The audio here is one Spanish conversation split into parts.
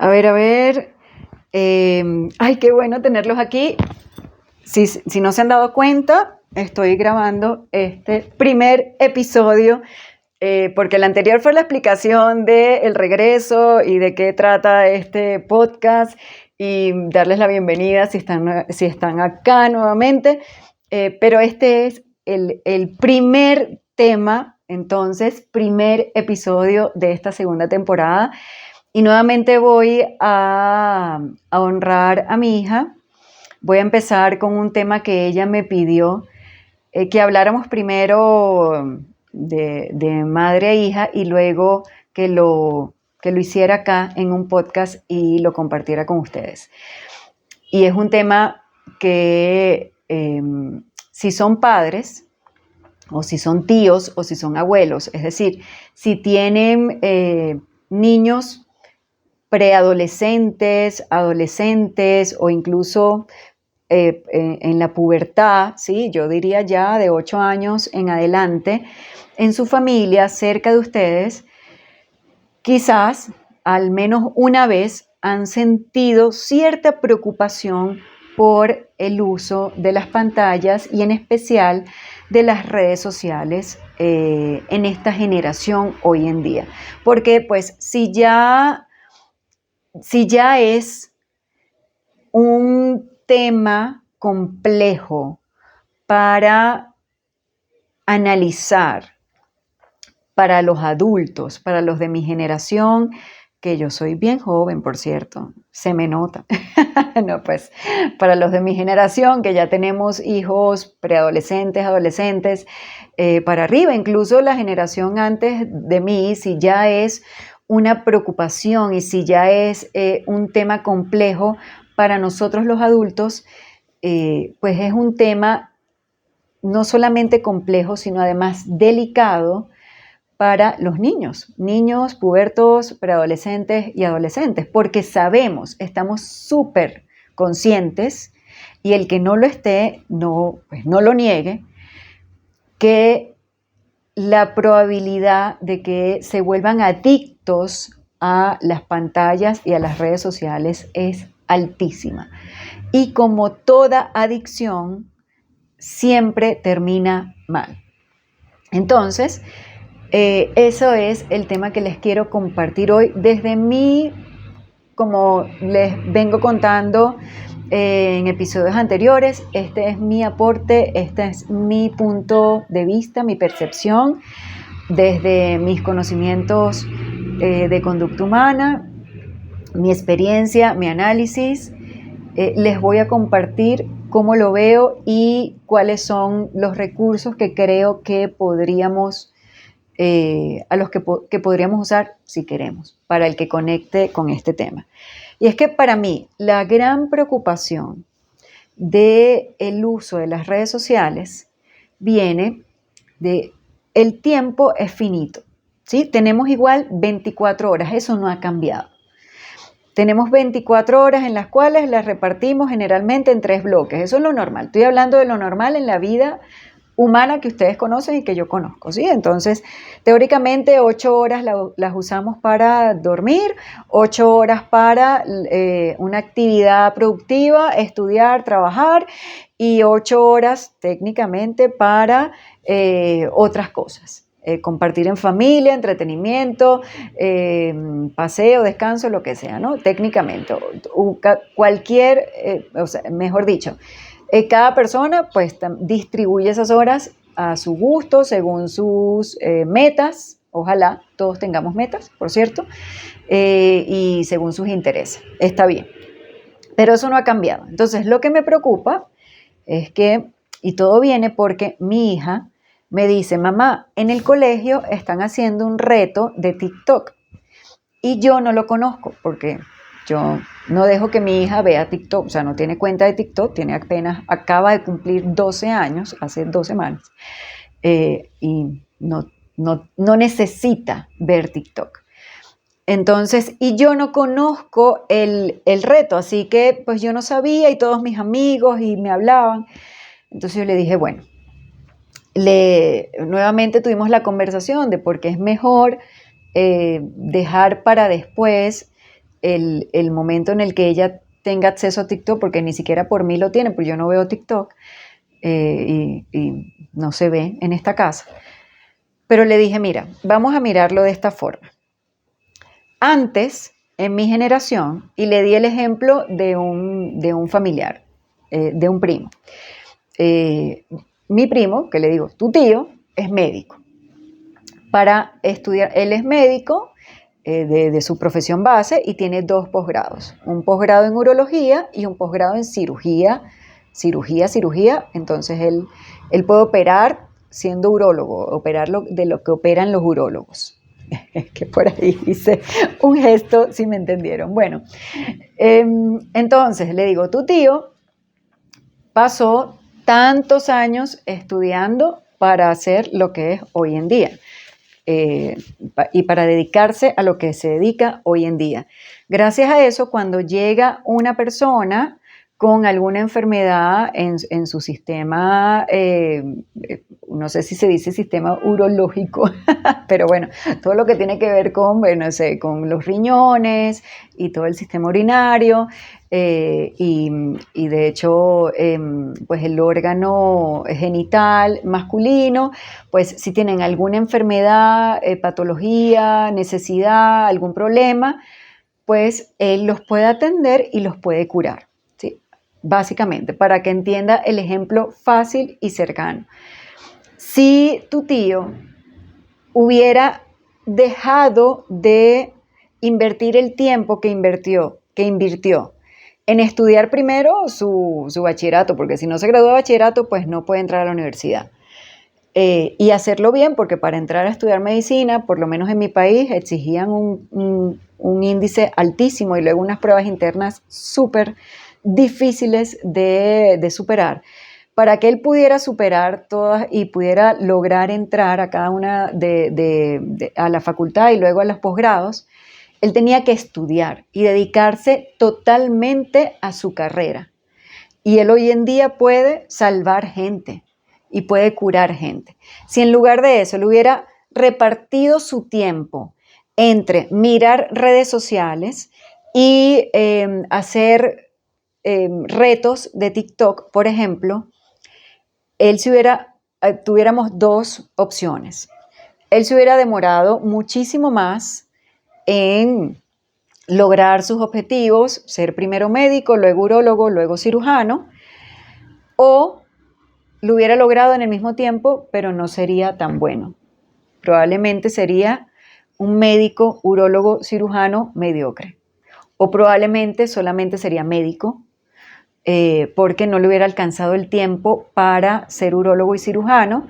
A ver. Ay, qué bueno tenerlos aquí. Si no se han dado cuenta, estoy grabando este primer episodio porque el anterior fue la explicación del regreso y de qué trata este podcast y darles la bienvenida si están acá nuevamente. Pero este es el primer tema, entonces, primer episodio de esta segunda temporada. Y nuevamente voy a honrar a mi hija. Voy a empezar con un tema que ella me pidió, que habláramos primero de madre e hija y luego que lo hiciera acá en un podcast y lo compartiera con ustedes. Y es un tema que si son padres o si son tíos o si son abuelos, es decir, si tienen niños preadolescentes, adolescentes o incluso en la pubertad, ¿sí? Yo diría ya de 8 años en adelante, en su familia, cerca de ustedes, quizás al menos una vez han sentido cierta preocupación por el uso de las pantallas y en especial de las redes sociales en esta generación hoy en día. Porque pues si ya es un tema complejo para analizar para los adultos, para los de mi generación, que yo soy bien joven, por cierto, se me nota. No, pues, para los de mi generación, que ya tenemos hijos preadolescentes, adolescentes, para arriba, incluso la generación antes de mí, si ya es una preocupación y si ya es un tema complejo para nosotros los adultos, pues es un tema no solamente complejo, sino además delicado para los niños, pubertos, preadolescentes y adolescentes, porque sabemos, estamos súper conscientes, y el que no lo esté, pues no lo niegue, que la probabilidad de que se vuelvan adictos a las pantallas y a las redes sociales es altísima. Y como toda adicción, siempre termina mal. Entonces, eso es el tema que les quiero compartir hoy desde mí, como les vengo contando en episodios anteriores. Este es mi aporte, este es mi punto de vista, mi percepción desde mis conocimientos de conducta humana, mi experiencia, mi análisis. Les voy a compartir cómo lo veo y cuáles son los recursos que creo que podríamos a los que podríamos usar si queremos, para el que conecte con este tema. Y es que para mí la gran preocupación del uso de las redes sociales viene de el tiempo es finito, ¿sí? Tenemos igual 24 horas, eso no ha cambiado. Tenemos 24 horas en las cuales las repartimos generalmente en 3 bloques, eso es lo normal. Estoy hablando de lo normal en la vida humana que ustedes conocen y que yo conozco, ¿sí? Entonces, teóricamente 8 horas las usamos para dormir, 8 horas para una actividad productiva, estudiar, trabajar, y 8 horas técnicamente para otras cosas. Compartir en familia, entretenimiento, paseo, descanso, lo que sea, ¿no? Técnicamente, cualquier, mejor dicho, cada persona pues distribuye esas horas a su gusto, según sus metas. Ojalá todos tengamos metas, por cierto, y según sus intereses. Está bien, pero eso no ha cambiado. Entonces, lo que me preocupa es que, y todo viene porque mi hija me dice: mamá, en el colegio están haciendo un reto de TikTok y yo no lo conozco porque yo no dejo que mi hija vea TikTok, o sea, no tiene cuenta de TikTok, acaba de cumplir 12 años, hace 2 semanas, y no necesita ver TikTok. Entonces, y yo no conozco el reto, así que pues yo no sabía, y todos mis amigos y me hablaban. Entonces yo le dije, bueno, nuevamente tuvimos la conversación de por qué es mejor dejar para después el momento en el que ella tenga acceso a TikTok, porque ni siquiera por mí lo tiene, porque yo no veo TikTok y no se ve en esta casa. Pero le dije, mira, vamos a mirarlo de esta forma. Antes, en mi generación, y le di el ejemplo de un familiar, de un primo. Mi primo, que le digo, tu tío, es médico. Para estudiar, él es médico de su profesión base y tiene 2 posgrados, un posgrado en urología y un posgrado en cirugía, entonces él puede operar siendo urólogo, operar de lo que operan los urólogos. Que por ahí hice un gesto, si me entendieron. Bueno, entonces le digo, tu tío pasó tantos años estudiando para hacer lo que es hoy en día. Y para dedicarse a lo que se dedica hoy en día. Gracias a eso, cuando llega una persona con alguna enfermedad en su sistema, no sé si se dice sistema urológico, pero bueno, todo lo que tiene que ver con, bueno, no sé, con los riñones y todo el sistema urinario, y de hecho, pues el órgano genital masculino, pues si tienen alguna enfermedad, patología, necesidad, algún problema, pues él los puede atender y los puede curar, ¿sí? Básicamente, para que entienda el ejemplo fácil y cercano. Si tu tío hubiera dejado de invertir el tiempo que invirtió en estudiar primero su bachillerato, porque si no se graduó de bachillerato, pues no puede entrar a la universidad. Y hacerlo bien, porque para entrar a estudiar medicina, por lo menos en mi país, exigían un índice altísimo y luego unas pruebas internas súper difíciles de superar. Para que él pudiera superar todas y pudiera lograr entrar a cada una a la facultad y luego a los posgrados, él tenía que estudiar y dedicarse totalmente a su carrera. Y él hoy en día puede salvar gente y puede curar gente. Si en lugar de eso le hubiera repartido su tiempo entre mirar redes sociales y hacer retos de TikTok, por ejemplo, tuviéramos 2 opciones. Él se hubiera demorado muchísimo más en lograr sus objetivos, ser primero médico, luego urólogo, luego cirujano, o lo hubiera logrado en el mismo tiempo, pero no sería tan bueno. Probablemente sería un médico, urólogo, cirujano mediocre. O probablemente solamente sería médico, porque no le hubiera alcanzado el tiempo para ser urólogo y cirujano,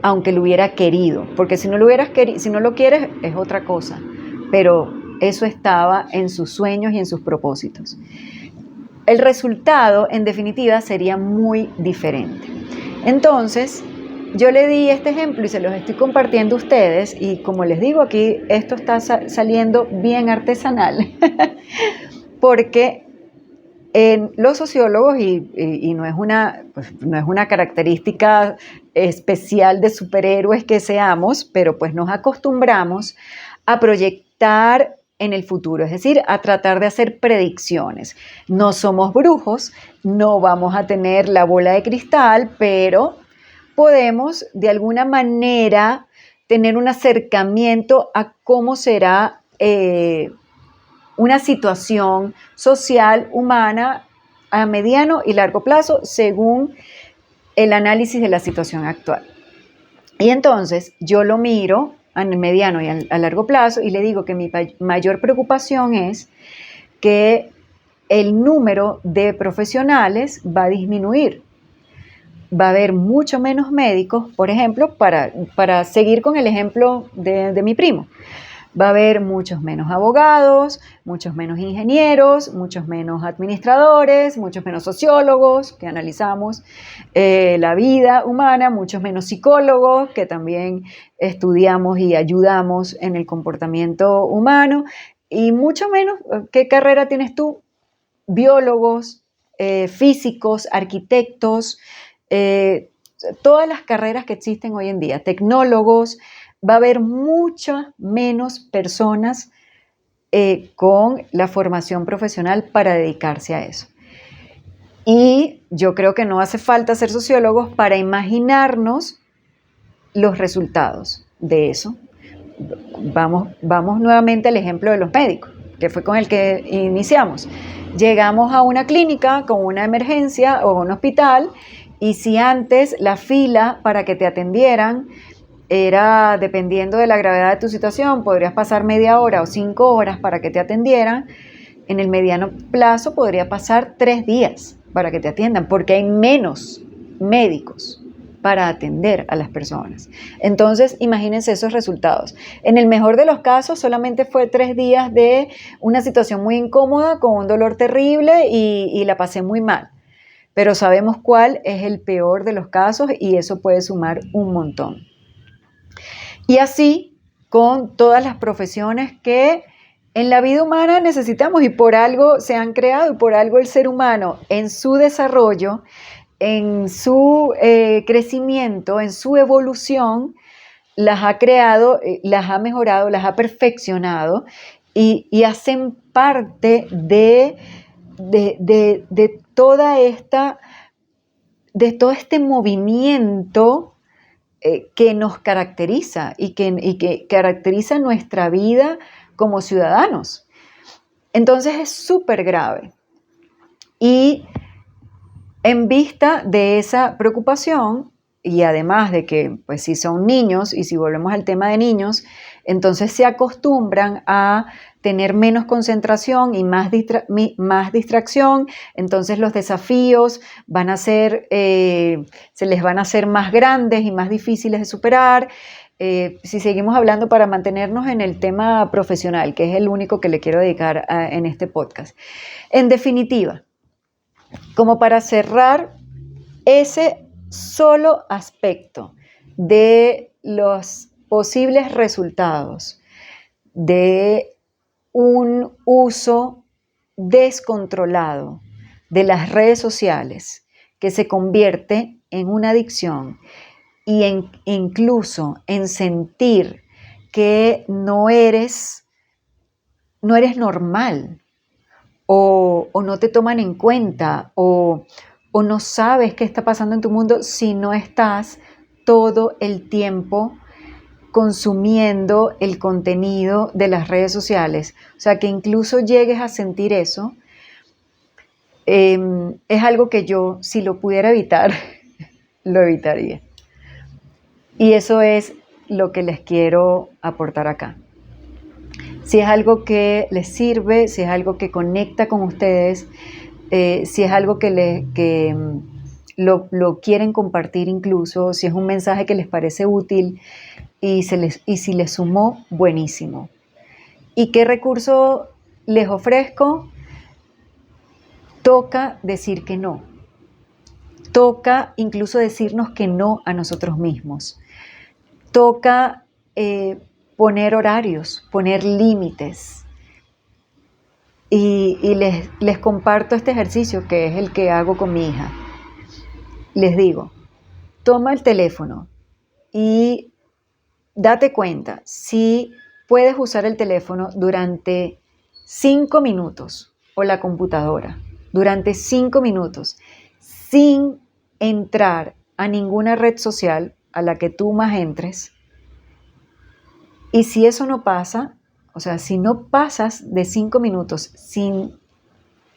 aunque lo hubiera querido. Porque si no lo quieres, es otra cosa. Pero eso estaba en sus sueños y en sus propósitos. El resultado, en definitiva, sería muy diferente. Entonces, yo le di este ejemplo y se los estoy compartiendo a ustedes, y como les digo aquí, esto está saliendo bien artesanal, porque los sociólogos, y no es una característica especial de superhéroes que seamos, pero pues nos acostumbramos a proyectar en el futuro, es decir, a tratar de hacer predicciones. No somos brujos, no vamos a tener la bola de cristal, pero podemos de alguna manera tener un acercamiento a cómo será una situación social, humana, a mediano y largo plazo, según el análisis de la situación actual. Y entonces yo lo miro a mediano y a largo plazo y le digo que mi mayor preocupación es que el número de profesionales va a disminuir. Va a haber mucho menos médicos, por ejemplo, para seguir con el ejemplo de mi primo. Va a haber muchos menos abogados, muchos menos ingenieros, muchos menos administradores, muchos menos sociólogos que analizamos la vida humana, muchos menos psicólogos que también estudiamos y ayudamos en el comportamiento humano, y mucho menos, ¿qué carrera tienes tú? Biólogos, físicos, arquitectos, todas las carreras que existen hoy en día, tecnólogos. Va a haber muchas menos personas con la formación profesional para dedicarse a eso. Y yo creo que no hace falta ser sociólogos para imaginarnos los resultados de eso. Vamos nuevamente al ejemplo de los médicos, que fue con el que iniciamos. Llegamos a una clínica con una emergencia o un hospital, y si antes la fila para que te atendieran era, dependiendo de la gravedad de tu situación, podrías pasar media hora o 5 horas para que te atendieran, en el mediano plazo podría pasar 3 días para que te atiendan, porque hay menos médicos para atender a las personas. Entonces, imagínense esos resultados. En el mejor de los casos, solamente fue 3 días de una situación muy incómoda, con un dolor terrible y la pasé muy mal. Pero sabemos cuál es el peor de los casos y eso puede sumar un montón. Y así con todas las profesiones que en la vida humana necesitamos y por algo se han creado y por algo el ser humano en su desarrollo, en su crecimiento, en su evolución, las ha creado, las ha mejorado, las ha perfeccionado y hacen parte de toda esta, de todo este movimiento que nos caracteriza y que caracteriza nuestra vida como ciudadanos. Entonces es súper grave. Y en vista de esa preocupación, y además de que, pues si son niños, y si volvemos al tema de niños, entonces se acostumbran a tener menos concentración y más distracción, entonces los desafíos van a ser, se les van a hacer más grandes y más difíciles de superar. Si seguimos hablando para mantenernos en el tema profesional, que es el único que le quiero dedicar en este podcast. En definitiva, como para cerrar ese solo aspecto de los posibles resultados de un uso descontrolado de las redes sociales que se convierte en una adicción y incluso en sentir que no eres normal o no te toman en cuenta o no sabes qué está pasando en tu mundo si no estás todo el tiempo consumiendo el contenido de las redes sociales. O sea, que incluso llegues a sentir eso, es algo que yo, si lo pudiera evitar, lo evitaría. Y eso es lo que les quiero aportar acá. Si es algo que les sirve, si es algo que conecta con ustedes, si es algo que lo quieren compartir incluso, si es un mensaje que les parece útil y si les sumó, buenísimo. ¿Y qué recurso les ofrezco? Toca decir que no. Toca incluso decirnos que no a nosotros mismos. Toca poner horarios, poner límites. Y les comparto este ejercicio que es el que hago con mi hija. Les digo, toma el teléfono y date cuenta si puedes usar el teléfono durante 5 minutos o la computadora durante 5 minutos sin entrar a ninguna red social a la que tú más entres. Y si eso no pasa, o sea, si no pasas de 5 minutos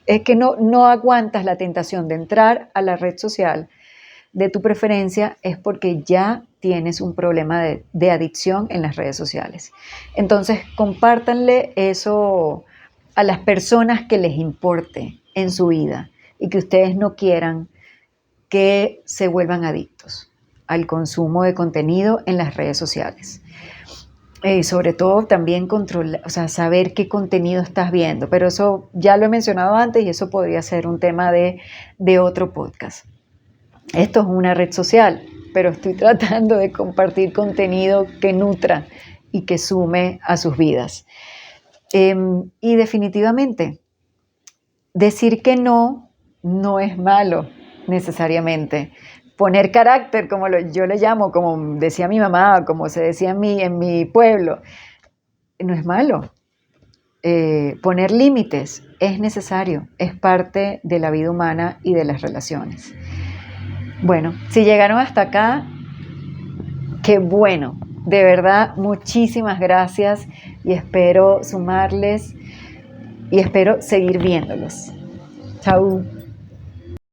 es que no aguantas la tentación de entrar a la red social de tu preferencia, es porque ya tienes un problema de adicción en las redes sociales. Entonces, compártanle eso a las personas que les importe en su vida y que ustedes no quieran que se vuelvan adictos al consumo de contenido en las redes sociales. Sobre todo también controlar, o sea, saber qué contenido estás viendo, pero eso ya lo he mencionado antes y eso podría ser un tema de otro podcast. Esto es una red social, pero estoy tratando de compartir contenido que nutra y que sume a sus vidas. Y definitivamente, decir que no es malo necesariamente. Poner carácter, como yo le llamo, como decía mi mamá, como se decía en mi pueblo, no es malo. poner límites es necesario, es parte de la vida humana y de las relaciones. Bueno, si llegaron hasta acá, qué bueno. De verdad, muchísimas gracias y espero sumarles y espero seguir viéndolos. Chau.